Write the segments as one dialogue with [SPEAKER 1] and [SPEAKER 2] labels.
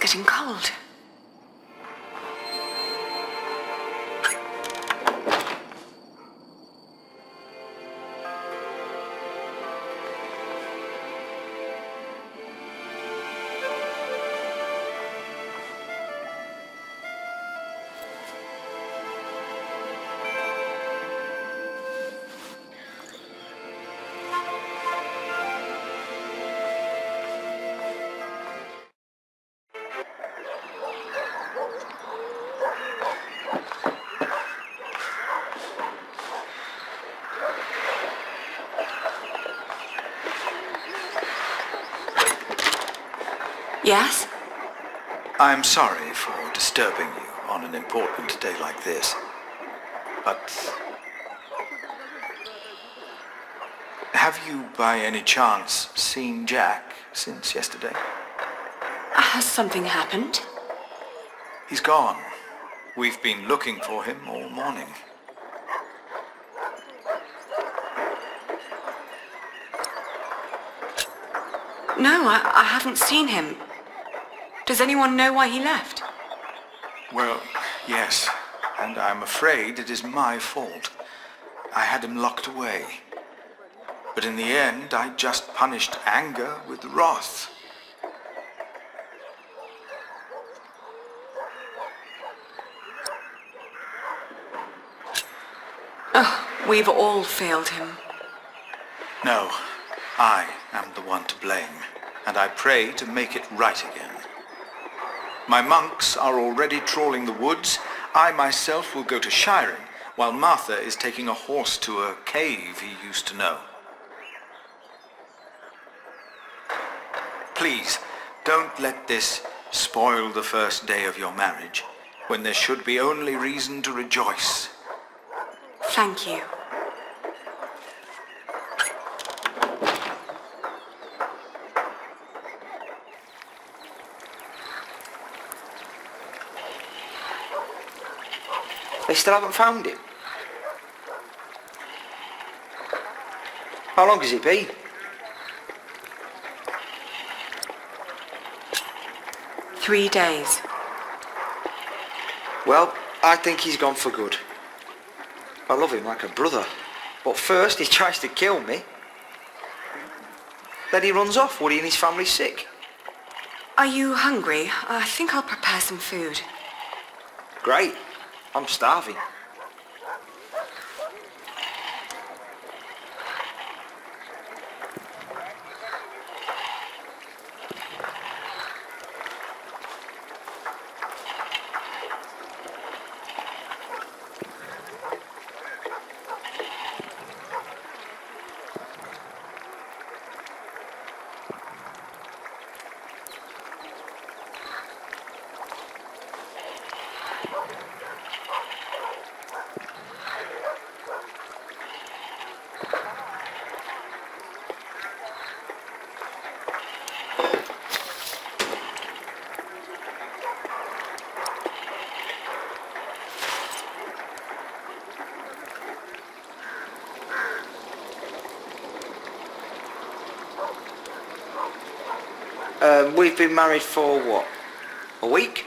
[SPEAKER 1] getting cold. Yes?
[SPEAKER 2] I'm sorry for disturbing you on an important day like this, but have you by any chance seen Jack since yesterday?
[SPEAKER 1] Has something happened?
[SPEAKER 2] He's gone. We've been looking for him all morning.
[SPEAKER 1] No, I haven't seen him. Does anyone know why he left?
[SPEAKER 2] Well, yes, and I'm afraid it is my fault. I had him locked away. But in the end, I just punished anger with wrath.
[SPEAKER 1] Oh, we've all failed him.
[SPEAKER 2] No, I am the one to blame, and I pray to make it right again. My monks are already trawling the woods. I myself will go to shiring, while Martha is taking a horse to a cave he used to know. Please, don't let this spoil the first day of your marriage, when there should be only reason to rejoice.
[SPEAKER 1] Thank you.
[SPEAKER 3] They still haven't found him? How long has it been?
[SPEAKER 1] Three days.
[SPEAKER 3] Well, I think he's gone for good. I love him like a brother. But first he tries to kill me. Then he runs off. Woody and his family's sick.
[SPEAKER 1] Are you hungry? I think I'll prepare some food.
[SPEAKER 3] Great. I'm starving. We've been married for what? A week?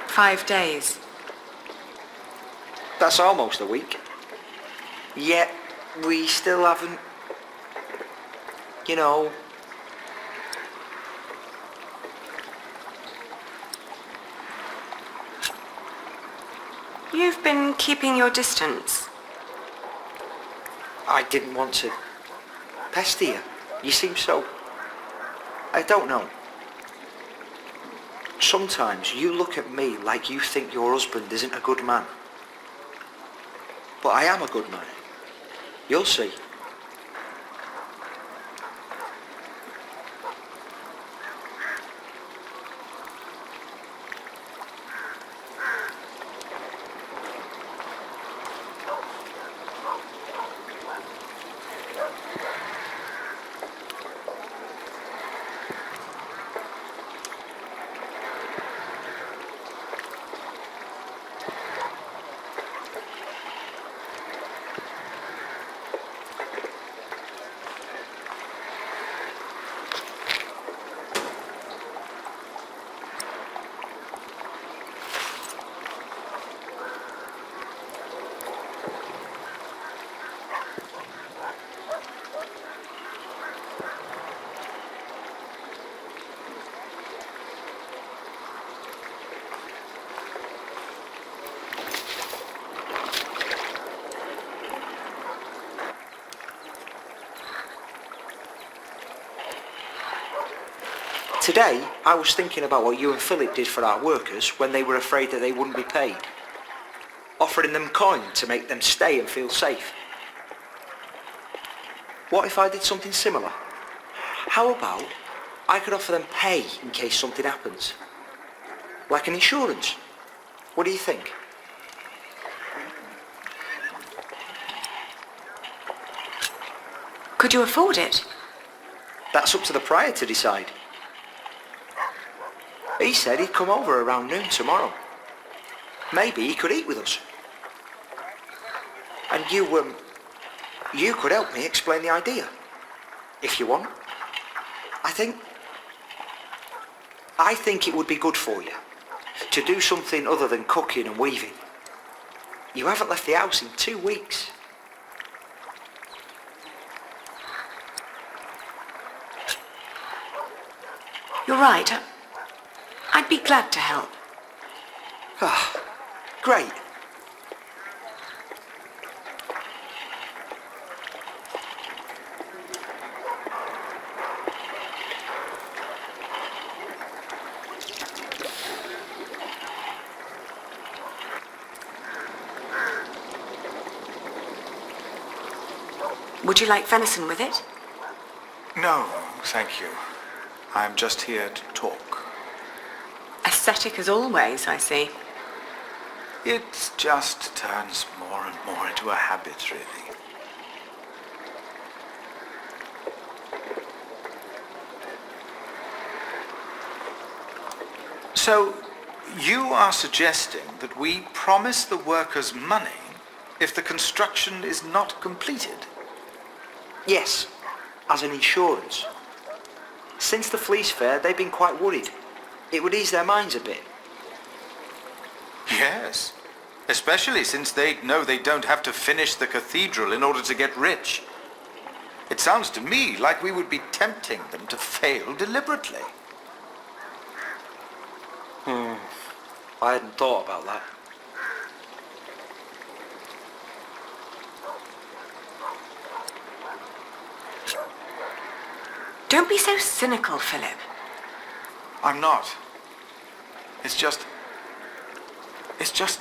[SPEAKER 1] 5 days.
[SPEAKER 3] That's almost a week. Yet we still haven't, you know...
[SPEAKER 1] You've been keeping your distance.
[SPEAKER 3] I didn't want to pester you. You seem so... I don't know. Sometimes you look at me like you think your husband isn't a good man. But I am a good man. You'll see. Today, I was thinking about what you and Philip did for our workers when they were afraid that they wouldn't be paid. Offering them coin to make them stay and feel safe. What if I did something similar? How about I could offer them pay in case something happens? Like an insurance. What do you think?
[SPEAKER 1] Could you afford it?
[SPEAKER 3] That's up to the prior to decide. He said he'd come over around noon tomorrow. Maybe he could eat with us. And you could help me explain the idea, if you want. I think it would be good for you to do something other than cooking and weaving. You haven't left the house in 2 weeks.
[SPEAKER 1] You're right. I'd be glad to help.
[SPEAKER 3] Ah, great.
[SPEAKER 1] Would you like venison with it?
[SPEAKER 2] No, thank you. I'm just here to talk.
[SPEAKER 1] Aesthetic as always, I see.
[SPEAKER 2] It just turns more and more into a habit, really. So, you are suggesting that we promise the workers money if the construction is not completed?
[SPEAKER 3] Yes, as an insurance. Since the Fleece Fair, they've been quite worried. It would ease their minds a bit.
[SPEAKER 2] Yes, especially since they know they don't have to finish the cathedral in order to get rich. It sounds to me like we would be tempting them to fail deliberately.
[SPEAKER 3] I hadn't thought about that.
[SPEAKER 1] Don't be so cynical, Philip.
[SPEAKER 2] I'm not. It's just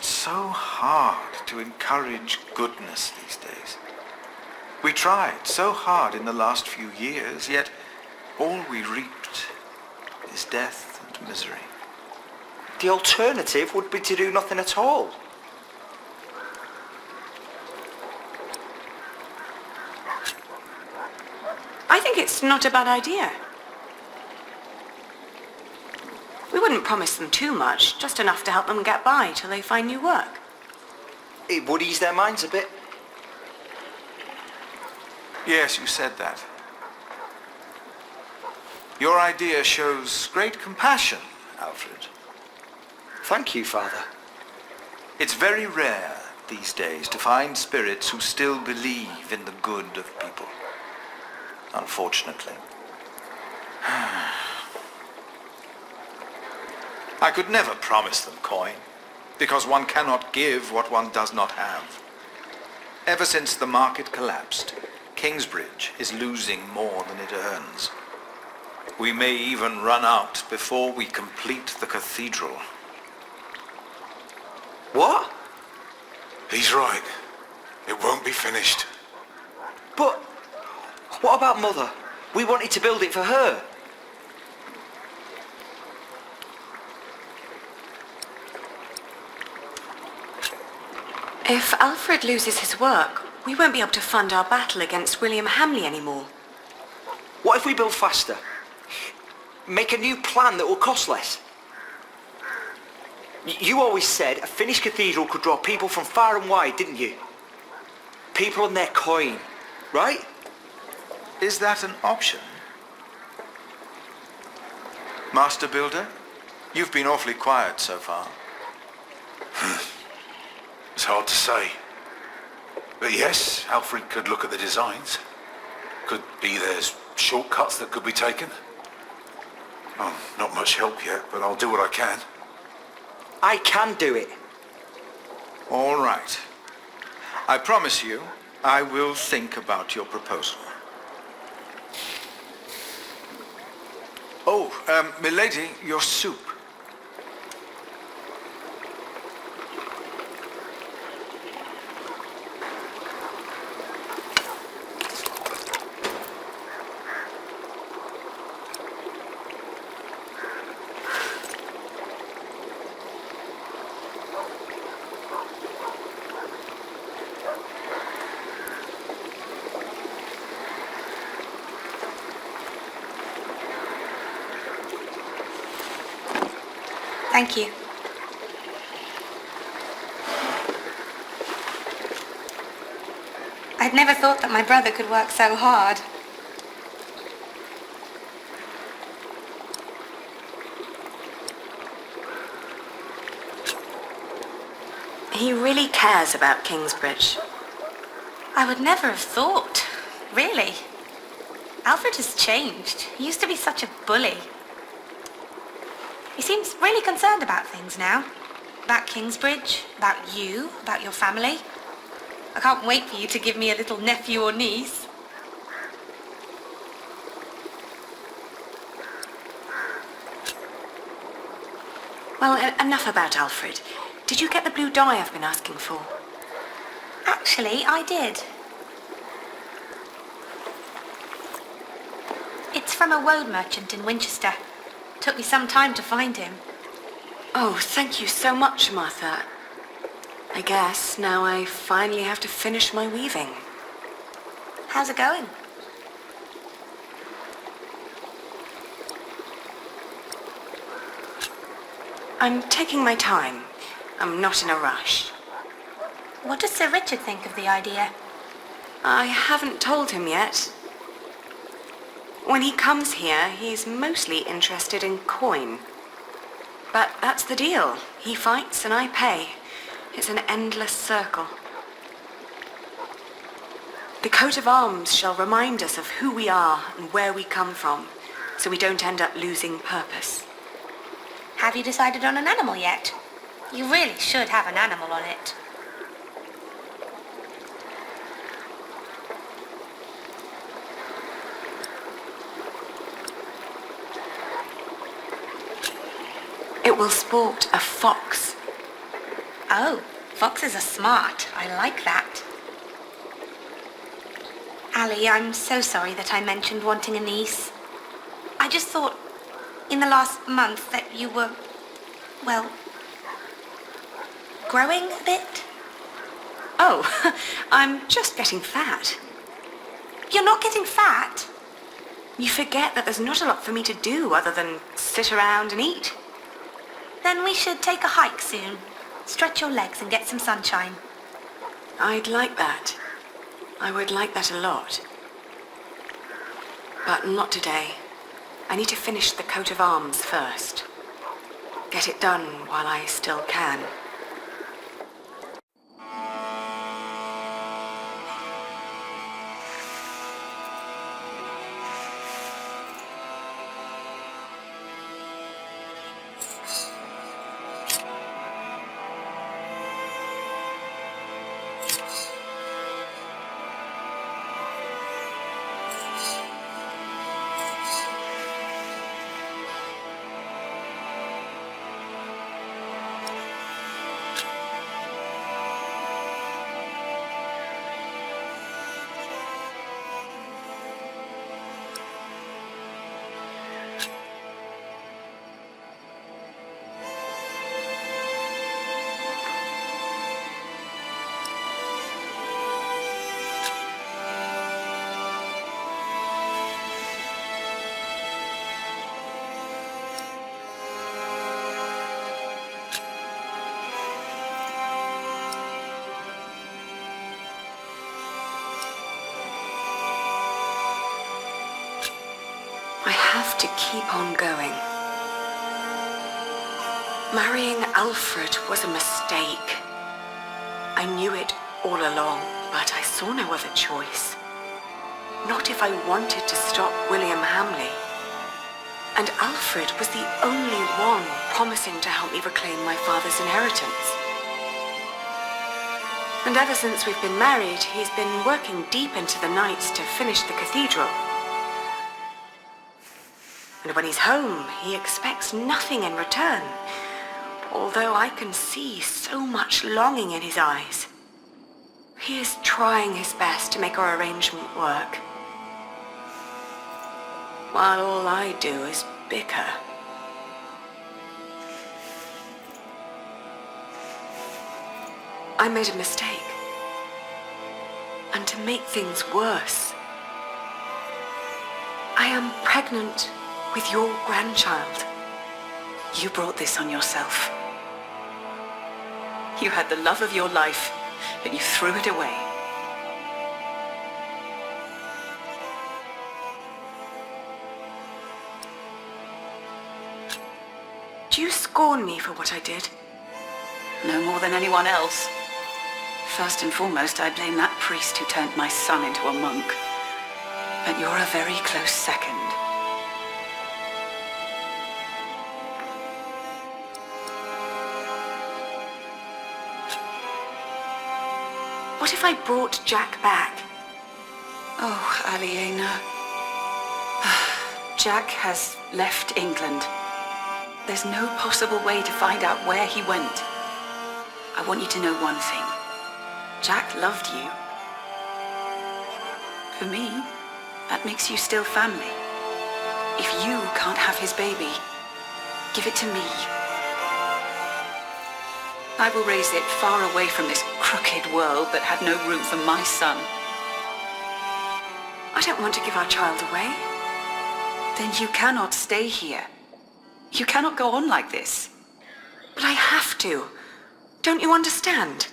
[SPEAKER 2] so hard to encourage goodness these days. We tried so hard in the last few years, yet all we reaped is death and misery.
[SPEAKER 3] The alternative would be to do nothing at all.
[SPEAKER 1] I think it's not a bad idea. We wouldn't promise them too much, just enough to help them get by till they find new work.
[SPEAKER 3] It would ease their minds a bit.
[SPEAKER 2] Yes, you said that. Your idea shows great compassion, Alfred.
[SPEAKER 3] Thank you, Father.
[SPEAKER 2] It's very rare these days to find spirits who still believe in the good of people. Unfortunately. I could never promise them coin, because one cannot give what one does not have. Ever since the market collapsed, Kingsbridge is losing more than it earns. We may even run out before we complete the cathedral.
[SPEAKER 3] What?
[SPEAKER 4] He's right. It won't be finished.
[SPEAKER 3] But what about Mother? We wanted to build it for her.
[SPEAKER 1] If Alfred loses his work, we won't be able to fund our battle against William Hamley anymore.
[SPEAKER 3] What if we build faster? Make a new plan that will cost less? You always said a finished cathedral could draw people from far and wide, didn't you? People and their coin, right?
[SPEAKER 2] Is that an option? Master Builder, you've been awfully quiet so far.
[SPEAKER 4] It's hard to say. But yes, Alfred could look at the designs. Could be there's shortcuts that could be taken. Oh, not much help yet, but I'll do what I can.
[SPEAKER 3] I can do it.
[SPEAKER 2] All right. I promise you, I will think about your proposal. Oh, milady, your soup.
[SPEAKER 5] Thank you. I'd never thought that my brother could work so hard.
[SPEAKER 1] He really cares about Kingsbridge.
[SPEAKER 5] I would never have thought. Really. Alfred has changed. He used to be such a bully. He seems really concerned about things now. About Kingsbridge, about you, about your family. I can't wait for you to give me a little nephew or niece.
[SPEAKER 1] Well, enough about Alfred. Did you get the blue dye I've been asking for?
[SPEAKER 5] Actually, I did. It's from a woad merchant in Winchester. Took me some time to find him.
[SPEAKER 1] Oh, thank you so much, Martha. I guess now I finally have to finish my weaving.
[SPEAKER 5] How's it going?
[SPEAKER 1] I'm taking my time. I'm not in a rush.
[SPEAKER 5] What does Sir Richard think of the idea?
[SPEAKER 1] I haven't told him yet. When he comes here, he's mostly interested in coin. But that's the deal. He fights and I pay. It's an endless circle. The coat of arms shall remind us of who we are and where we come from, so we don't end up losing purpose.
[SPEAKER 5] Have you decided on an animal yet? You really should have an animal on it.
[SPEAKER 1] It will sport a fox.
[SPEAKER 5] Oh, foxes are smart. I like that. Ali, I'm so sorry that I mentioned wanting a niece. I just thought in the last month that you were, well, growing a bit.
[SPEAKER 1] Oh, I'm just getting fat.
[SPEAKER 5] You're not getting fat?
[SPEAKER 1] You forget that there's not a lot for me to do other than sit around and eat.
[SPEAKER 5] Then we should take a hike soon. Stretch your legs and get some sunshine.
[SPEAKER 1] I'd like that. I would like that a lot. But not today. I need to finish the coat of arms first. Get it done while I still can. I have to keep on going. Marrying Alfred was a mistake. I knew it all along, but I saw no other choice. Not if I wanted to stop William Hamley. And Alfred was the only one promising to help me reclaim my father's inheritance. And ever since we've been married, he's been working deep into the nights to finish the cathedral. And when he's home, he expects nothing in return. Although I can see so much longing in his eyes. He is trying his best to make our arrangement work. While all I do is bicker. I made a mistake. And to make things worse, I am pregnant with your grandchild.
[SPEAKER 6] You brought this on yourself. You had the love of your life, but you threw it away.
[SPEAKER 1] Do you scorn me for what I did?
[SPEAKER 6] No more than anyone else. First and foremost, I blame that priest who turned my son into a monk. But you're a very close second.
[SPEAKER 1] What if I brought Jack back?
[SPEAKER 6] Oh, Aliena. Jack has left England. There's no possible way to find out where he went. I want you to know one thing. Jack loved you. For me, that makes you still family. If you can't have his baby, give it to me. I will raise it far away from this crooked world that had no room for my son.
[SPEAKER 1] I don't want to give our child away.
[SPEAKER 6] Then you cannot stay here. You cannot go on like this.
[SPEAKER 1] But I have to. Don't you understand?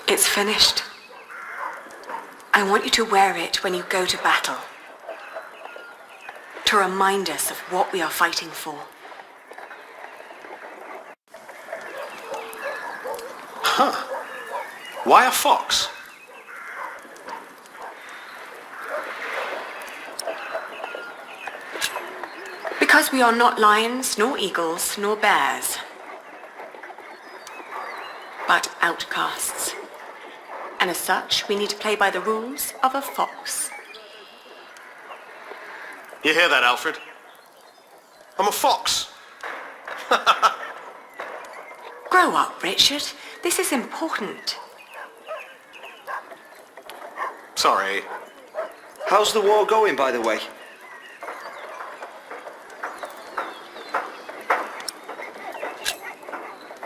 [SPEAKER 1] It's finished. I want you to wear it when you go to battle. To remind us of what we are fighting for.
[SPEAKER 7] Huh. Why a fox?
[SPEAKER 1] Because we are not lions, nor eagles, nor bears. But outcasts. And as such, we need to play by the rules of a fox.
[SPEAKER 7] You hear that, Alfred? I'm a fox.
[SPEAKER 1] Grow up, Richard. This is important.
[SPEAKER 7] Sorry.
[SPEAKER 3] How's the war going, by the way?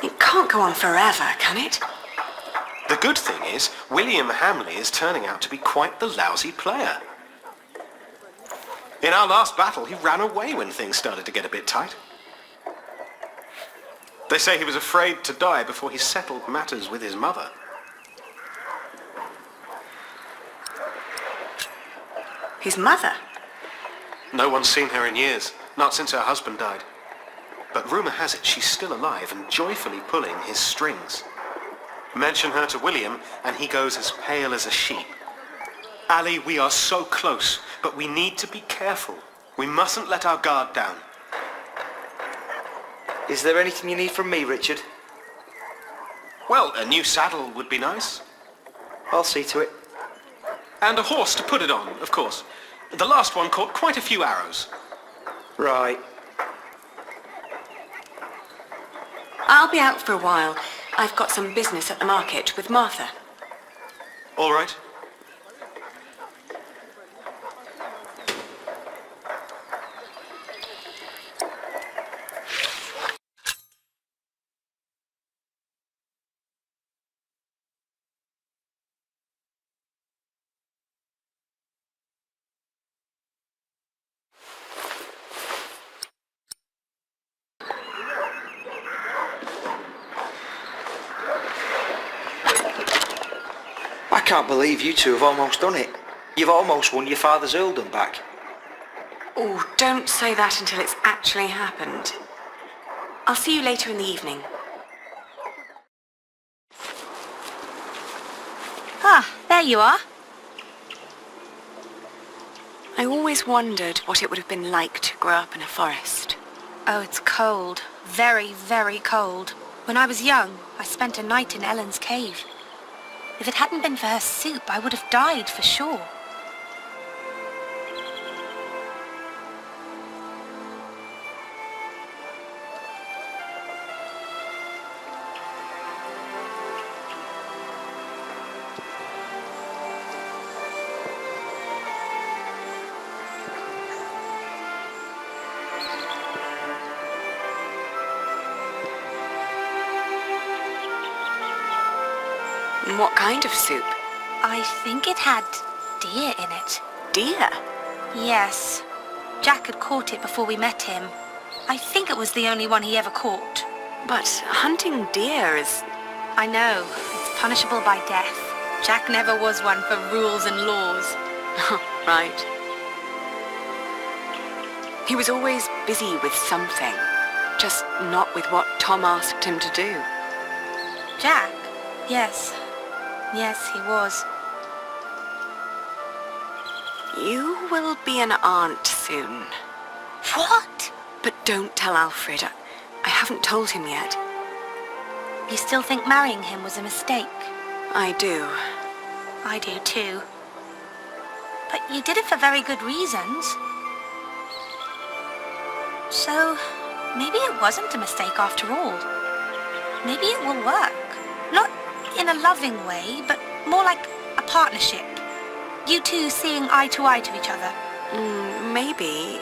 [SPEAKER 1] It can't go on forever, can it?
[SPEAKER 7] The good thing is, William Hamley is turning out to be quite the lousy player. In our last battle, he ran away when things started to get a bit tight. They say he was afraid to die before he settled matters with his mother.
[SPEAKER 1] His mother?
[SPEAKER 7] No one's seen her in years, not since her husband died. But rumour has it she's still alive and joyfully pulling his strings. Mention her to William, and he goes as pale as a sheep. Ali, we are so close, but we need to be careful. We mustn't let our guard down.
[SPEAKER 3] Is there anything you need from me, Richard?
[SPEAKER 7] Well, a new saddle would be nice.
[SPEAKER 3] I'll see to it.
[SPEAKER 7] And a horse to put it on, of course. The last one caught quite a few arrows.
[SPEAKER 3] Right.
[SPEAKER 1] I'll be out for a while. I've got some business at the market with Martha.
[SPEAKER 7] All right.
[SPEAKER 3] I can't believe you two have almost done it. You've almost won your father's earldom back.
[SPEAKER 1] Oh, don't say that until it's actually happened. I'll see you later in the evening.
[SPEAKER 5] Ah, there you are.
[SPEAKER 1] I always wondered what it would have been like to grow up in a forest.
[SPEAKER 5] Oh, it's cold. Very, very cold. When I was young, I spent a night in Ellen's cave. If it hadn't been for her soup, I would have died for sure.
[SPEAKER 1] What kind of soup?
[SPEAKER 5] I think it had deer in it.
[SPEAKER 1] Deer?
[SPEAKER 5] Yes. Jack had caught it before we met him. I think it was the only one he ever caught.
[SPEAKER 1] But hunting deer is...
[SPEAKER 5] I know. It's punishable by death. Jack never was one for rules and laws.
[SPEAKER 1] Right. He was always busy with something, just not with what Tom asked him to do.
[SPEAKER 5] Jack? Yes. Yes, he was.
[SPEAKER 1] You will be an aunt soon.
[SPEAKER 5] What?
[SPEAKER 1] But don't tell Alfred. I haven't told him yet.
[SPEAKER 5] You still think marrying him was a mistake?
[SPEAKER 1] I do.
[SPEAKER 5] I do too. But you did it for very good reasons. So, maybe it wasn't a mistake after all. Maybe it will work. Not in a loving way, but more like a partnership. You two seeing eye to eye to each other.
[SPEAKER 1] Maybe.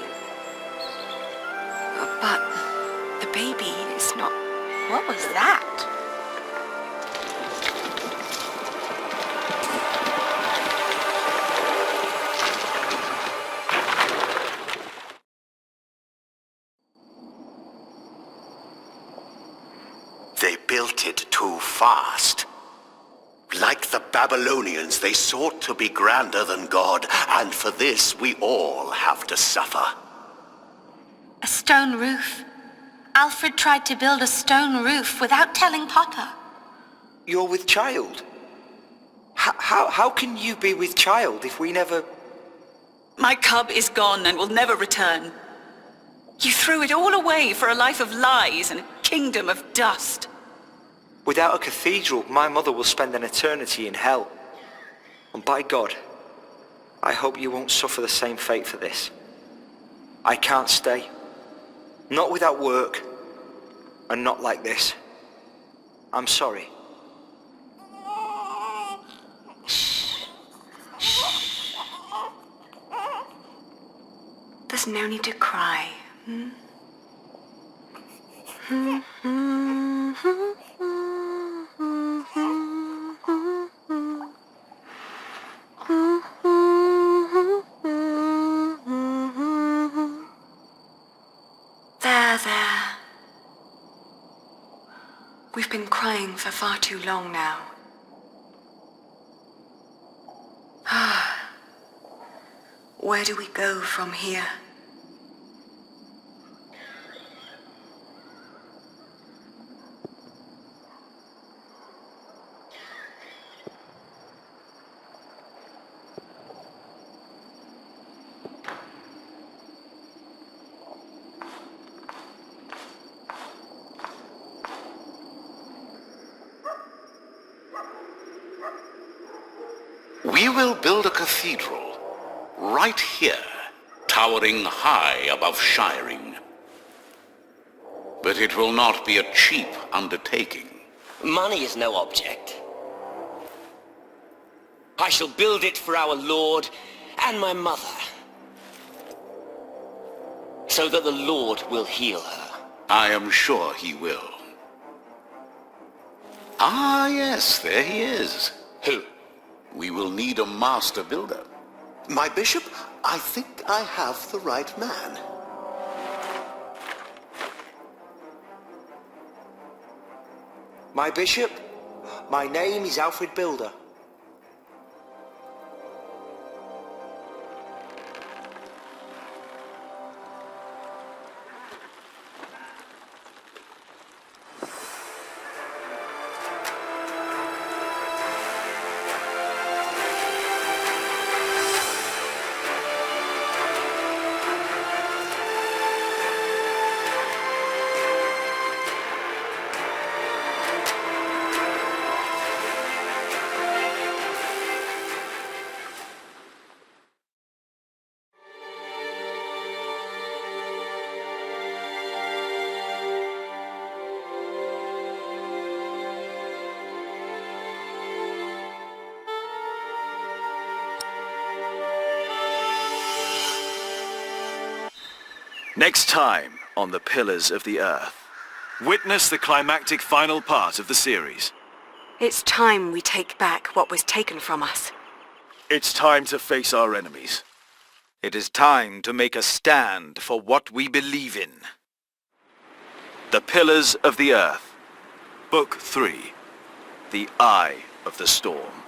[SPEAKER 1] But the baby is not...
[SPEAKER 5] What was that?
[SPEAKER 8] They built it too fast. Like the Babylonians, they sought to be grander than God, and for this we all have to suffer.
[SPEAKER 5] A stone roof. Alfred tried to build a stone roof without telling Papa.
[SPEAKER 3] You're with child? How can you be with child if we never...
[SPEAKER 6] My cub is gone and will never return. You threw it all away for a life of lies and a kingdom of dust.
[SPEAKER 3] Without a cathedral, my mother will spend an eternity in hell. And by God, I hope you won't suffer the same fate for this. I can't stay. Not without work, and not like this. I'm sorry.
[SPEAKER 1] There's no need to cry. There. We've been crying for far too long now. Where do we go from here?
[SPEAKER 9] We will build a cathedral right here, towering high above Shiring. But it will not be a cheap undertaking.
[SPEAKER 10] Money is no object. I shall build it for our Lord and my mother, so that the Lord will heal her.
[SPEAKER 9] I am sure he will. Ah, yes, there he is.
[SPEAKER 10] Who?
[SPEAKER 9] We will need a master builder.
[SPEAKER 8] My bishop, I think I have the right man.
[SPEAKER 3] My bishop, my name is Alfred Builder.
[SPEAKER 11] Next time on The Pillars of the Earth. Witness the climactic final part of the series.
[SPEAKER 1] It's time we take back what was taken from us.
[SPEAKER 11] It's time to face our enemies.
[SPEAKER 2] It is time to make a stand for what we believe in.
[SPEAKER 11] The Pillars of the Earth. Book 3. The Eye of the Storm.